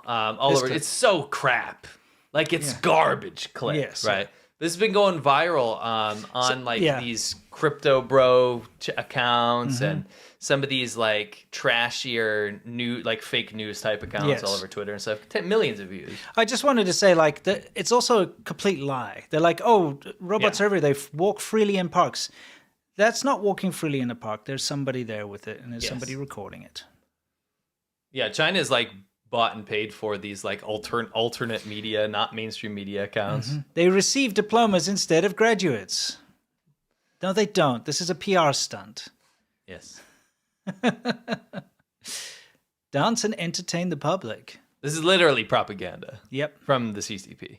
all over. It's so crap. Like, it's garbage clips, right? This has been going viral on these crypto bro accounts and some of these like trashier fake news type accounts all over Twitter and stuff. Millions of views. I just wanted to say, like, it's also a complete lie. They're like, oh, robots are everywhere. They walk freely in parks. That's not walking freely in a park. There's somebody there with it, and there's somebody recording it. Yeah, China is like bought and paid for these like alternate media, not mainstream media accounts. They receive diplomas instead of graduates. No, they don't. This is a PR stunt. Yes. Dance and entertain the public. This is literally propaganda. Yep. From the CCP.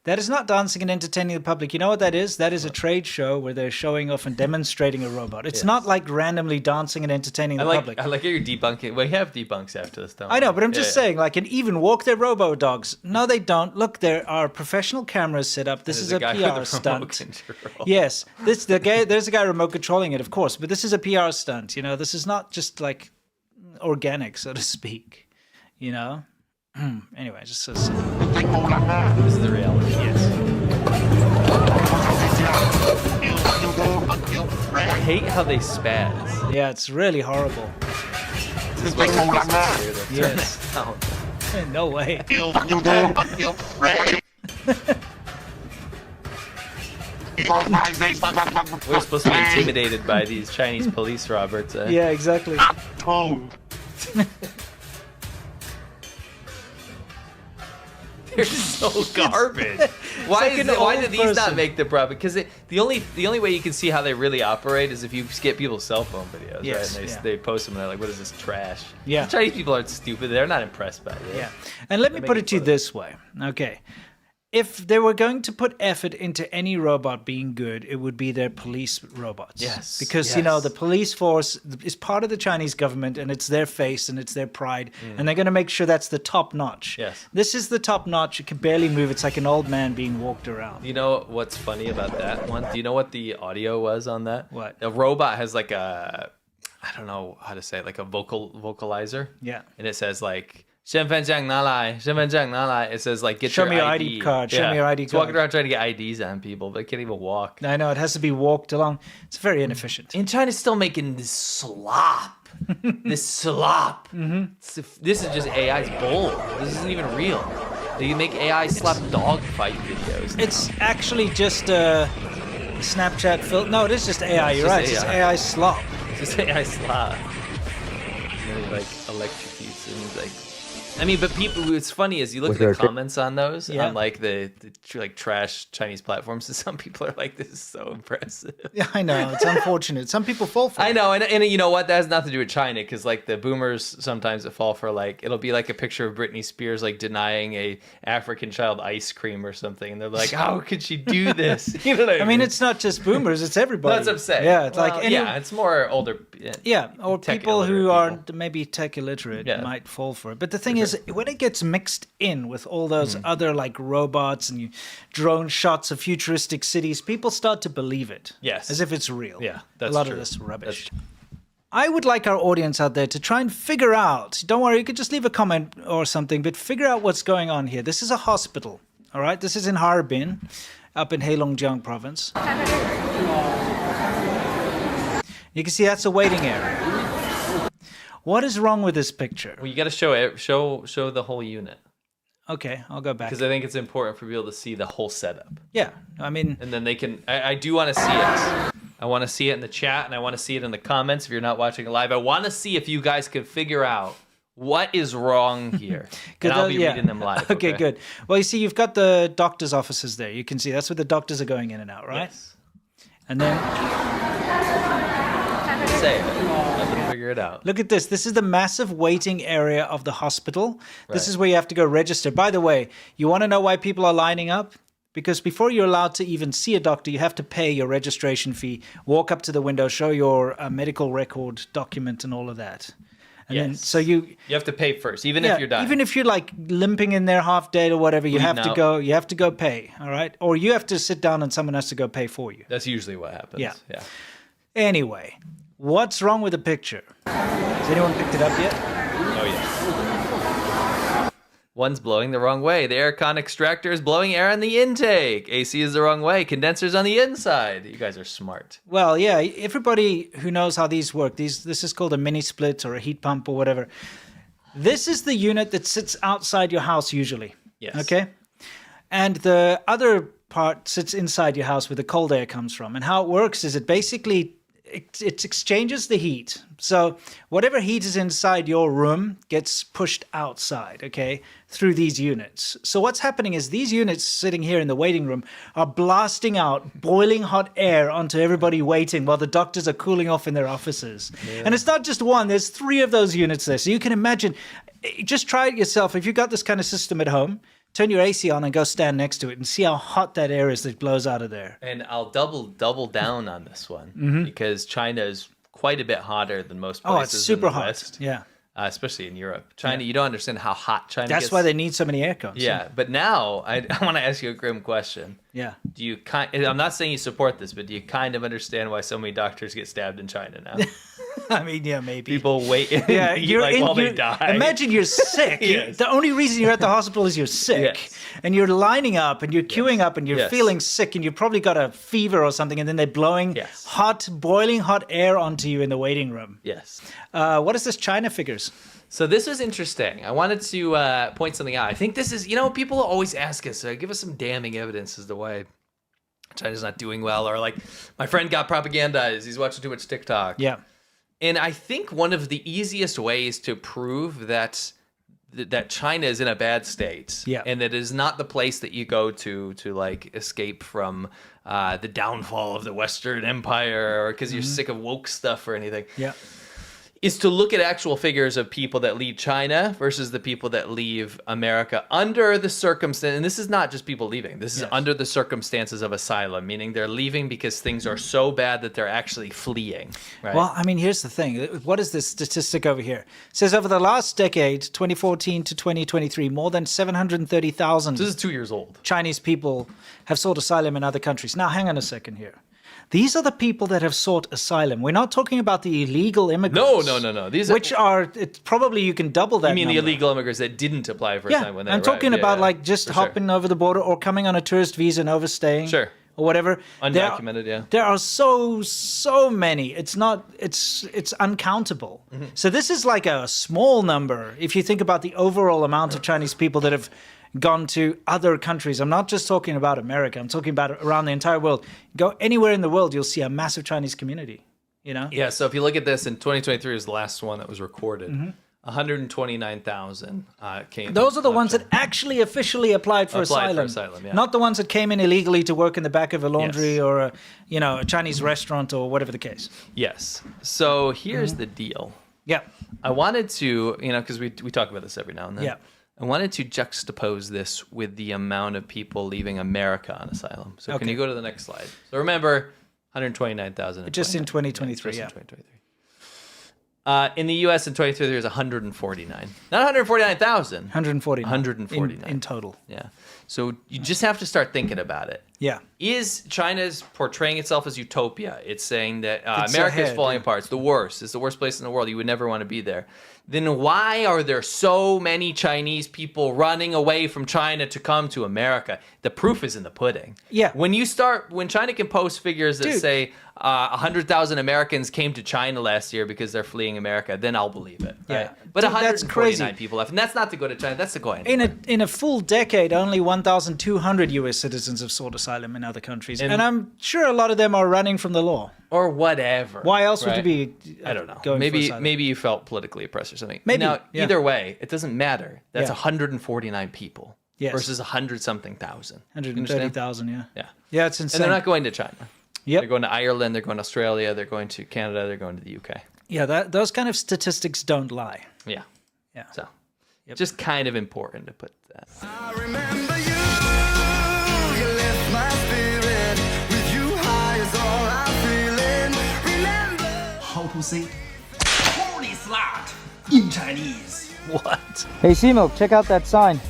That is not dancing and entertaining the public. You know what that is? That is a trade show where they're showing off and demonstrating a robot. It's not like randomly dancing and entertaining the public. I like how you're debunking. We have debunks after this, don't we? I know, but I'm just saying, like, and even walk their robo dogs. No, they don't. Look, there are professional cameras set up. This is a PR stunt. Yes, there's a guy remote controlling it, of course, but this is a PR stunt. You know, this is not just like organic, so to speak. You know. Anyway, just so simple. This is the reality. Yes. I hate how they spaz. Yeah, it's really horrible. This is what yes. No way. We're supposed to be intimidated by these Chinese police, Roberts. Yeah, exactly. They're so garbage. Why do these not make the problem? Because the only way you can see how they really operate is if you get people's cell phone videos, right? And they post them and they're like, "What is this trash?" Yeah. The Chinese people aren't stupid. They're not impressed by it. Yeah. And let me put it to you this way. Okay. If they were going to put effort into any robot being good, it would be their police robots. Yes. Because, you know, the police force is part of the Chinese government and it's their face and it's their pride. And they're going to make sure that's the top notch. Yes. This is the top notch. It can barely move. It's like an old man being walked around. You know what's funny about that one? Do you know what the audio was on that? What? The robot has like I don't know how to say it, like a vocalizer. Yeah. And it says like, 身份证拿来, 身份证拿来. It says like, get Show your me your ID. ID card. Show me your ID It's card. walking around trying to get IDs on people, but it can't even walk. I know, it has to be walked along. It's very inefficient. And China's still making this slop. This slop. This is just AI's bull. This isn't even real. They make AI slap dog fight videos. It's actually just a Snapchat filter. No, it is just AI. You're right. It's just AI slop. It's just AI slop. And then he like electrocutes and he's like, I mean, but people, it's funny is you look at the comments on those, on like the like trash Chinese platforms, and some people are like, this is so impressive. Yeah, I know. It's unfortunate. Some people fall for it. I know. And you know what? That has nothing to do with China, because like the boomers sometimes that fall for like, it'll be like a picture of Britney Spears like denying a African child ice cream or something. And they're like, how could she do this? You know what I mean? It's not just boomers, it's everybody. That's what I'm saying. Yeah, it's like it's more older. Yeah, or people who aren't maybe tech illiterate might fall for it. But the thing is, when it gets mixed in with all those other like robots and drone shots of futuristic cities, people start to believe it. Yes. As if it's real. Yeah, that's a lot of this rubbish. I would like our audience out there to try and figure out, don't worry, you could just leave a comment or something, but figure out what's going on here. This is a hospital, all right? This is in Harbin, up in Heilongjiang province. You can see that's a waiting area. What is wrong with this picture? Well, you got to show the whole unit. Okay, I'll go back. Because I think it's important for people to see the whole setup. Yeah, I mean... And then they can... I do want to see it. I want to see it in the chat, and I want to see it in the comments if you're not watching it live. I want to see if you guys can figure out what is wrong here. And I'll be reading them live. Okay, good. Well, you see, you've got the doctor's offices there. You can see that's where the doctors are going in and out, right? Yes. And then... Say it. I'm going to figure it out. Look at this. This is the massive waiting area of the hospital. This is where you have to go register. By the way, you want to know why people are lining up? Because before you're allowed to even see a doctor, you have to pay your registration fee, walk up to the window, show your medical record document and all of that. And then, so you have to pay first, even if you're dying. Even if you're like limping in there half dead or whatever, you have to go. You have to go pay, all right? Or you have to sit down and someone has to go pay for you. That's usually what happens. Yeah. Anyway, what's wrong with the picture? Has anyone picked it up yet? Oh, yeah. One's blowing the wrong way. The aircon extractor is blowing air on the intake. AC is the wrong way. Condenser's on the inside. You guys are smart. Well, yeah, everybody who knows how these work, this is called a mini split or a heat pump or whatever. This is the unit that sits outside your house usually. Yes. Okay? And the other part sits inside your house where the cold air comes from. And how it works is it basically it exchanges the heat. So whatever heat is inside your room gets pushed outside, okay, through these units. So what's happening is these units sitting here in the waiting room are blasting out boiling hot air onto everybody waiting while the doctors are cooling off in their offices. Yeah. And it's not just one, there's 3 of those units there. So you can imagine, just try it yourself. If you've got this kind of system at home, turn your AC on and go stand next to it and see how hot that air is that blows out of there. And I'll double down on this one because China is quite a bit hotter than most places. Oh, it's super in the hot. West, yeah. Especially in Europe. China, you don't understand how hot China gets. That's why they need so many air cons. Yeah, but now I want to ask you a grim question. Yeah. Do you I'm not saying you support this, but do you kind of understand why so many doctors get stabbed in China now? I mean, yeah, maybe. People wait while they die. Imagine you're sick. Yes. The only reason you're at the hospital is you're sick. Yes. And you're lining up and you're queuing up and you're feeling sick and you've probably got a fever or something and then they're blowing boiling hot air onto you in the waiting room. Yes. What is this China figures? So this was interesting. I wanted to point something out. I think this is, people always ask us, give us some damning evidence as to why China's not doing well. Or like, my friend got propagandized. He's watching too much TikTok. Yeah. And I think one of the easiest ways to prove that China is in a bad state and that it is not the place that you go to like escape from the downfall of the Western Empire or because you're sick of woke stuff or anything. Yeah. Is to look at actual figures of people that leave China versus the people that leave America under the circumstance. And this is not just people leaving. This is under the circumstances of asylum, meaning they're leaving because things are so bad that they're actually fleeing. Right? Well, I mean, here's the thing. What is this statistic over here? It says over the last decade, 2014 to 2023, more than 730,000 this is 2 years old. Chinese people have sought asylum in other countries. Now, hang on a second here. These are the people that have sought asylum. We're not talking about the illegal immigrants. No. These probably you can double that. You mean number. the illegal immigrants that didn't apply for asylum when they arrived? I'm talking about like just hopping over the border or coming on a tourist visa and overstaying. Sure. Or whatever. Undocumented, There are so many. It's uncountable. Mm-hmm. So this is like a small number if you think about the overall amount of Chinese people that have gone to other countries. I'm not just talking about America. I'm talking about around the entire world. Go anywhere in the world, you'll see a massive Chinese community, Yeah, so if you look at this, in 2023 was the last one that was recorded. 129,000 came. Those are the ones that actually officially applied for asylum. Not the ones that came in illegally to work in the back of a laundry or a Chinese restaurant or whatever the case. Yes. So here's the deal. Yeah. I wanted to, because we talk about this every now and then. Yeah. I wanted to juxtapose this with the amount of people leaving America on asylum. So can you go to the next slide? So remember, 129,000. Just in 2023, in 2023. In the U.S. in 2023, there's 149. Not 149,000. 149. 149. In total. Yeah. So you just have to start thinking about it. Yeah. Is China's portraying itself as utopia? It's saying that America is falling apart. It's the worst. It's the worst place in the world. You would never want to be there. Then why are there so many Chinese people running away from China to come to America? The proof is in the pudding. Yeah. When China can post figures that say 100,000 Americans came to China last year because they're fleeing America, then I'll believe it. Right? Yeah. But 149 people left. And that's not to go to China. That's to go anywhere. In a full decade, only 1,200 U.S. citizens have sought asylum in other countries. And I'm sure a lot of them are running from the law. Or whatever. Why else would you be I don't know. Going maybe you felt politically oppressed or something. Maybe. Now, either way, it doesn't matter. That's 149 people versus 100-something thousand. 130,000, Yeah. Yeah, it's insane. And they're not going to China. Yep. They're going to Ireland, they're going to Australia, they're going to Canada, they're going to the UK. Yeah, those kind of statistics don't lie. Yeah. Yeah. So, just kind of important to put that. I remember you lift my spirit. With you high is all I'm feeling. Remember how to say holy slut in Chinese. What? Hey, Simo, check out that sign.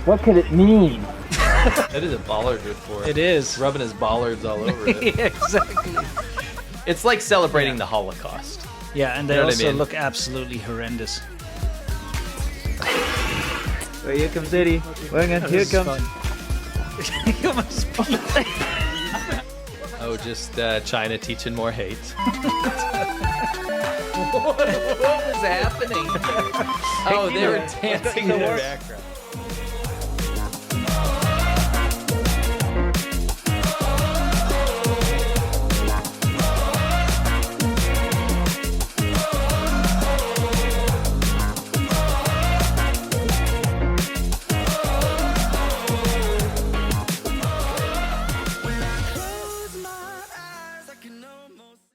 What could it mean? That is a bollard report. It is. Rubbing his bollards all over it. Yeah, exactly. It's like celebrating the Holocaust. Yeah, and they also look absolutely horrendous. Oh, here comes Eddie. Here comes. Oh, just China teaching more hate. What was happening? Oh, they were dancing in the background.